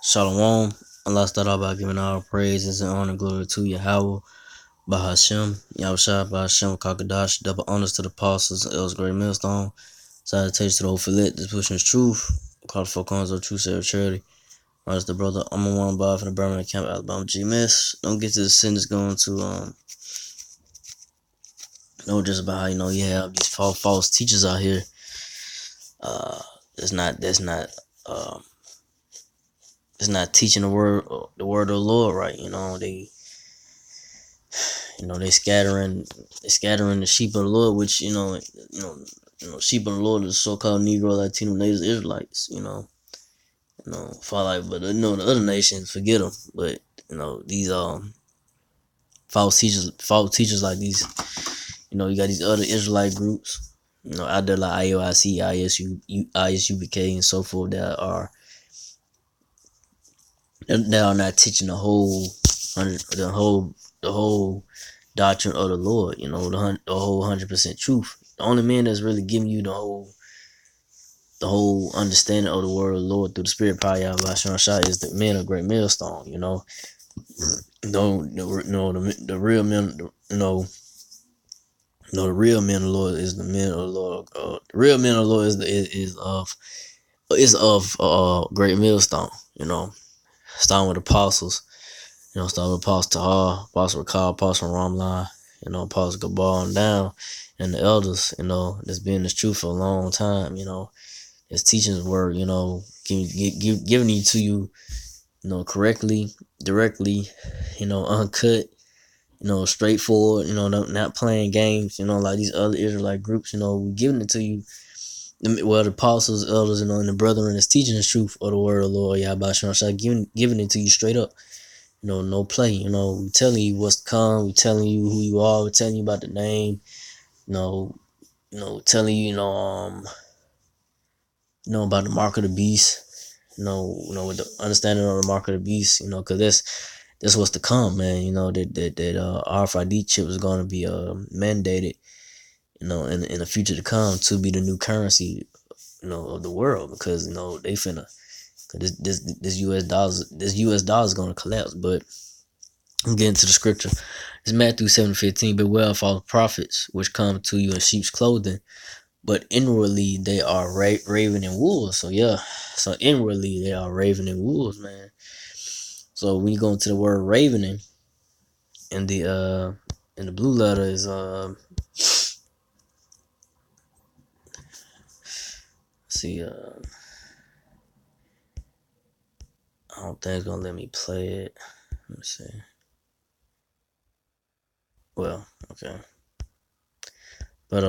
Shalom. Allah start off by giving all praises and honor and glory to Yahweh, Bahashem, Yahushua, Bahashem, Kakadash, double honors to the apostles, El's Great Millstone, salutations to the old fillet, this pushing is truth, call for coins of truth, say charity. Rise the brother, I'm a one by from the Birmingham Camp, Alabama, G-Miss. Don't get to the sin that's going to, know just about how, you have these false teachers out here. It's not teaching the word of the Lord right. They scattering the sheep of the Lord, which sheep of the Lord is so-called Negro, Latino, Native Israelites. For like, but the other nations forget them. But these false teachers like these. You got these other Israelite groups. Out there like IOIC, ISUBK, and so forth that are not teaching the whole doctrine of the Lord. The whole 100% truth. The only man that's really giving you the whole understanding of the word of the Lord through the Spirit power of Yahweh Shah is the man of Great Millstone. The real men. The real men of the Lord is the men of the Lord. The real men of the Lord is of Great Millstone. Starting with apostles. Starting with Apostle Tahar, Apostle Rakal, Apostle Ramlan, Apostle Gabal and down, and the elders. That's been this truth for a long time. It's teaching His word. Giving it to you, correctly, directly, uncut. Straightforward, not playing games, like these other Israelite groups, we're giving it to you. Well, the apostles, elders, and the brethren is teaching the truth of the word of the Lord, Yahweh Shah, giving it to you straight up. No play. We're telling you what's to come, we're telling you who you are, we're telling you about the name, telling you, about the mark of the beast, with the understanding of the mark of the beast, because that's what's to come, man. That RFID chip is going to be mandated, in the future to come to be the new currency, of the world, because they finna, cause this US dollar is going to collapse. But I'm getting to the scripture. It's Matthew 7:15. Beware of false prophets, which come to you in sheep's clothing, but inwardly they are raven and wolves. So inwardly they are raven and wolves, man. So when you go into the word ravening, in the blue letter is see, I don't think it's gonna let me play it. Let me see. Well, okay, but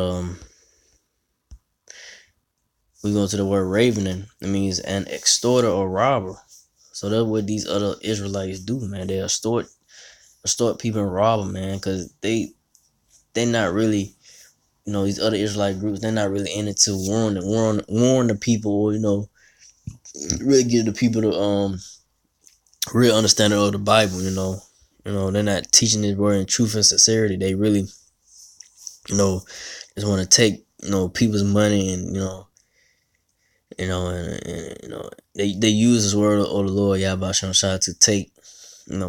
we go to the word ravening. It means an extorter or robber. So that's what these other Israelites do, man. They extort people and rob them, man, because they're not really, these other Israelite groups, they're not really in it to warn the people, or really give the people the real understanding of the Bible. They're not teaching this word in truth and sincerity. They really, just want to take people's money, and they use this word of the Lord Yahweh Shah to take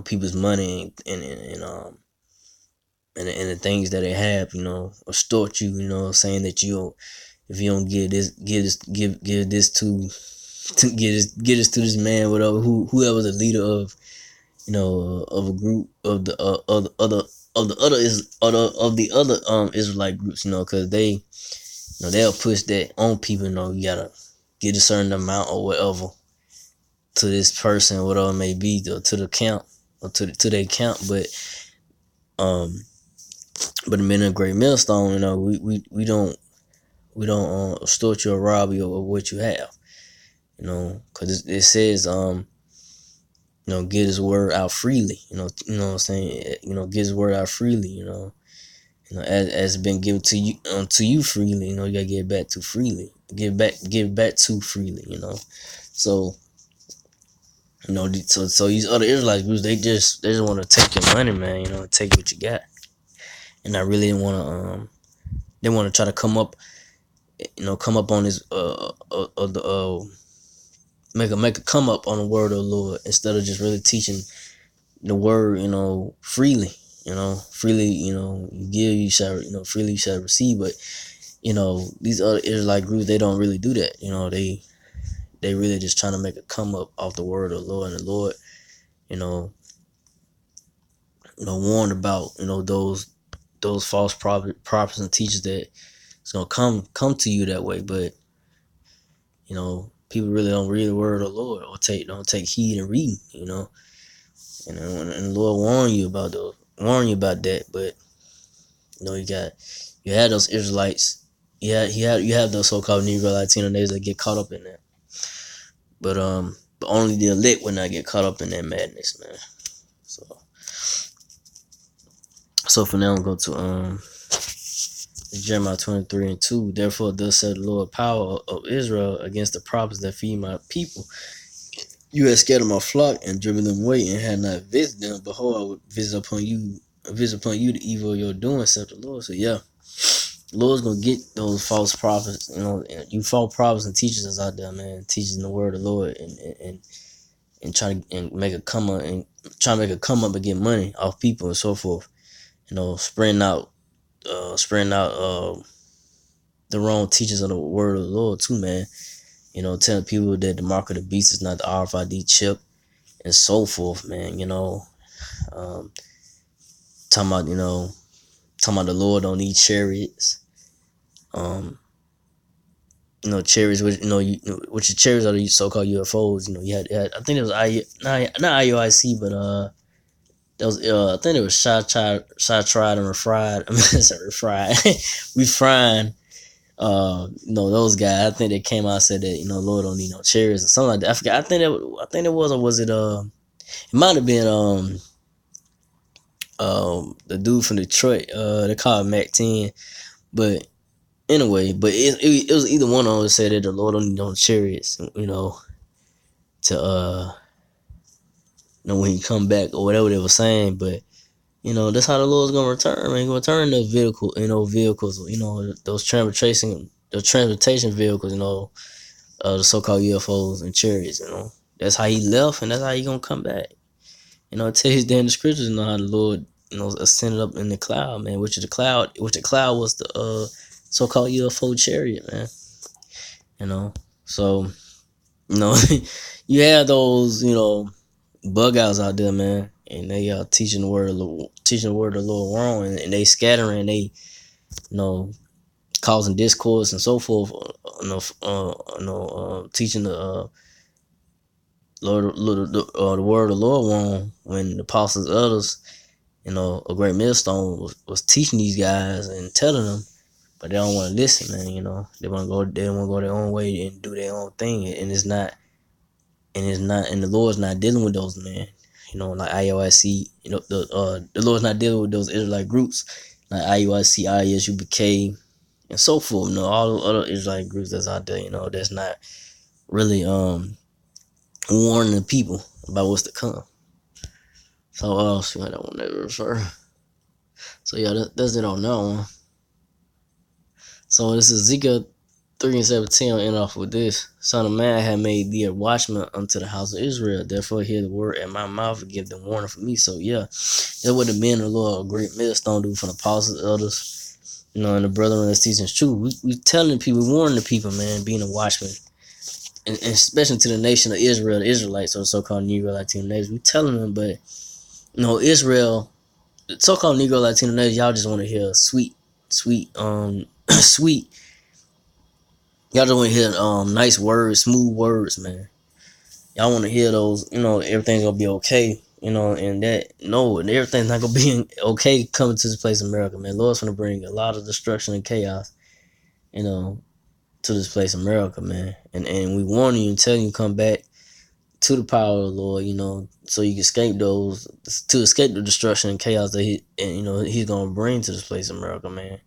people's money and the things that they have, extort you, saying that if you don't give this to get this to this man, whatever, whoever the leader of of a group of the other Israelite groups, because they'll push that on people. You gotta get a certain amount or whatever to this person, whatever it may be, to the account or to their account. But the men of Great Millstone, we don't extort you or rob you of what you have, because it says get His word out freely, what I'm saying, get His word out freely, as it's been given to you freely, you gotta give it back to freely, give back to freely, so so these other Israelite groups, they just want to take your money, man, take what you got, and I really want to they want to try to come up on this make a come up on the word of the Lord instead of just really teaching the word, freely. Freely, you give, you shall, freely you shall receive. But these other Israelite groups, they don't really do that. They really just trying to make a come up off the word of the Lord, and the Lord, you know, warned about those false prophets and teachers that it's gonna come to you that way. But people really don't read the word of the Lord or don't take heed and read. And the Lord warn you about that. But you had those Israelites. You have those so-called Negro Latino natives that get caught up in that. But only the elect would not get caught up in that madness, man. So for now, I'm going to go to Jeremiah 23:2. Therefore, thus said the Lord, power of Israel, against the prophets that feed my people. You had scattered my flock and driven them away, and had not visited them. Behold, I would visit upon you the evil of your doing, said the Lord. So yeah, the Lord's gonna get those false prophets, you false prophets and teachers that's out there, man, teaching the word of the Lord and trying to make a come up and get money off people and so forth. Spreading out the wrong teachings of the word of the Lord too, man. Telling people that the mark of the beast is not the RFID chip and so forth, man. Talking about the Lord don't need chariots. Chariots, which which chariots are the so-called UFOs. You had I think it was not IUIC, but that was I think it was shot tried and refried. I mean, sorry, refried. We frying. Those guys. I think they came out and said that Lord don't need no chariots or something like that. I forgot. I think it was, or was it? It might have been the dude from Detroit. They call it Mac 10, but anyway, it was either one of them that said that the Lord don't need no chariots. To when he come back or whatever they were saying, but. That's how the Lord's gonna return, man. He's gonna return the vehicles, those transportation vehicles, the so-called UFOs and chariots, That's how he left, and that's how he gonna come back. It tells you in the scriptures, how the Lord, ascended up in the cloud, man, which the cloud was the so-called UFO chariot, man. So, you have those, bug outs out there, man, and they are teaching the word of the Lord wrong, and they scattering, they causing discourse and so forth, teaching the the word of the Lord wrong, when the apostles and others, a great millstone was teaching these guys and telling them, but they don't want to listen, man. They want to go their own way and do their own thing, and the Lord's not dealing with those, men. Like IUIC, the Lord's not dealing with those Israelite groups like IUIC, ISUBK, and so forth. All the other Israelite groups that's out there, that's not really warning the people about what's to come. So see how that one never refer. So yeah, that's it on that one. So this is Ezekiel 3:17. I'll end off with this. Son of man, had made thee a watchman unto the house of Israel. Therefore hear the word at my mouth and give them warning for me. So yeah, that's what the men of the Lord, a great millstone, do for the apostles, elders, and the brethren that's teaching truth. We telling people, warning the people, man, being a watchman. And especially to the nation of Israel, the Israelites, or the so-called Negro Latino natives. We telling them, but Israel, the so-called Negro Latino natives, y'all just want to hear sweet, sweet. Y'all just want to hear nice words, smooth words, man. Y'all want to hear those, everything's gonna be okay, and everything's not gonna be okay coming to this place, America, man. Lord's gonna bring a lot of destruction and chaos, to this place, America, man. And we warn you and tell you come back to the power of the Lord, so you can escape the destruction and chaos that he's gonna bring to this place, America, man.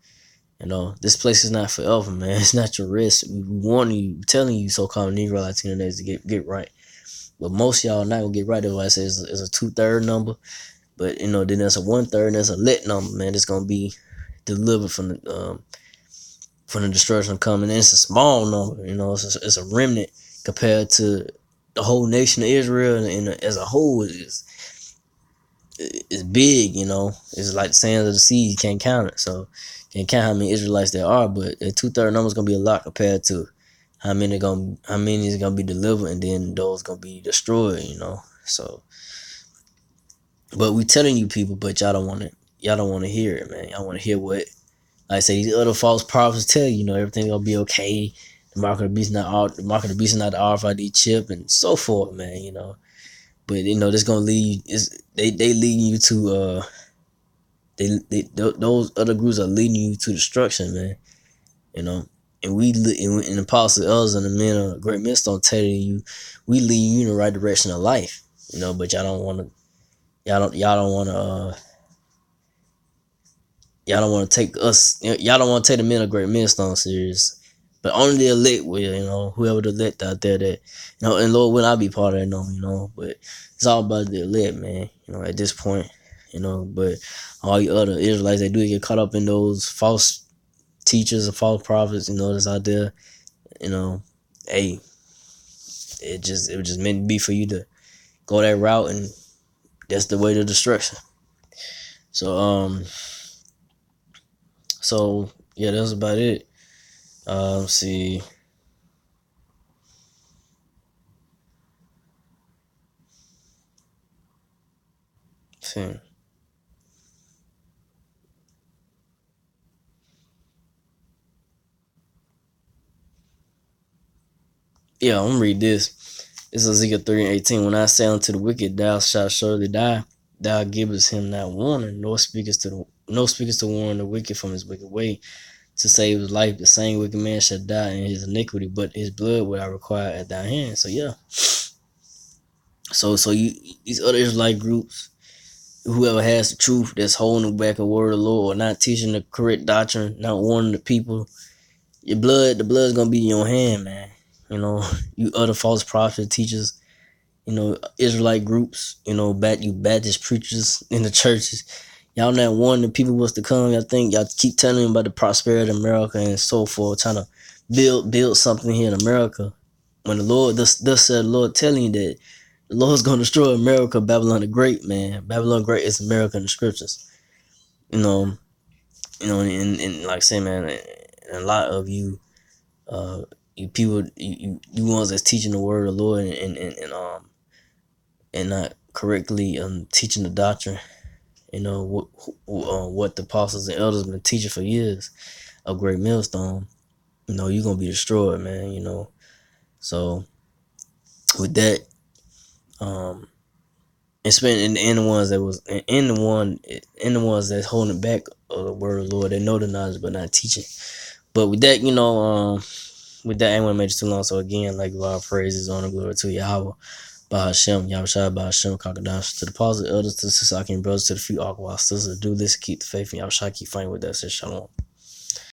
This place is not forever, man. It's not your risk. We warning you, telling you, so-called Negro Latino natives to get right. But most of y'all not gonna get right. That's why I say it's a 2/3 number. But then there's a 1/3, and there's a lit number, man. It's gonna be delivered from the destruction coming. And it's a small number, it's a remnant compared to the whole nation of Israel and as a whole is big. It's like the sands of the sea. You can't count it. So you can't count how many Israelites there are, but the 2/3 number is gonna be a lot compared to how many is gonna be delivered, and then those gonna be destroyed. So, but we telling you people, but y'all don't want to hear it, man. Y'all want to hear what, like I say, these other false prophets tell you. Everything gonna be okay. The mark of the beast is not the RFID chip, and so forth, man. But this gonna lead they leading you to those other groups are leading you to destruction, man. And and the apostles, elders, and the men of great millstone telling you, we lead you in the right direction of life. But y'all don't want to y'all don't want to take us, y'all don't want to take the men of great millstone serious. But only the elect will, whoever the elect out there that, and Lord will not be part of that, but it's all about the elect, man, at this point, but all you other Israelites, they do get caught up in those false teachers or false prophets, that's out there, hey, it was just meant to be for you to go that route, and that's the way to destruction. So yeah, that's about it. See. Yeah, I'm gonna read this. This is Ezekiel 3:18. When I say unto the wicked, thou shalt surely die, thou givest him not warning, nor speakest to warn the wicked from his wicked way, to save his life. The same wicked man shall die in his iniquity, but his blood will I require at thy hand. So yeah. So you, these other Israelite groups, whoever has the truth, that's holding back a word of the Lord, or not teaching the correct doctrine, not warning the people, the blood's gonna be in your hand, man. You other false prophets, teachers, Israelite groups, Baptist preachers in the churches. Y'all not warning the people what's to come. Y'all keep telling them about the prosperity of America and so forth, trying to build something here in America. When the Lord, thus said the Lord, telling you that the Lord's gonna destroy America, Babylon the Great, man. Babylon Great is America in the scriptures. And like I say, man, and a lot of you, you people, you ones that's teaching the word of the Lord and not correctly teaching the doctrine. What the apostles and elders been teaching for years of Great Millstone. You're gonna be destroyed, man. So with that, and spending in the ones that was in the ones that's holding back the word of the Lord, they know the knowledge but not teaching. But with that, with that, I ain't want to make it too long. So again, like our praises, honor, glory to Yahweh, by Hashem, Yahushua, by Hashem, Kakadash, to the apostles, elders, to the Sisakim brothers, to the few Aqua sisters, do this, keep the faith, and Yahushua keep fighting with us. Shalom.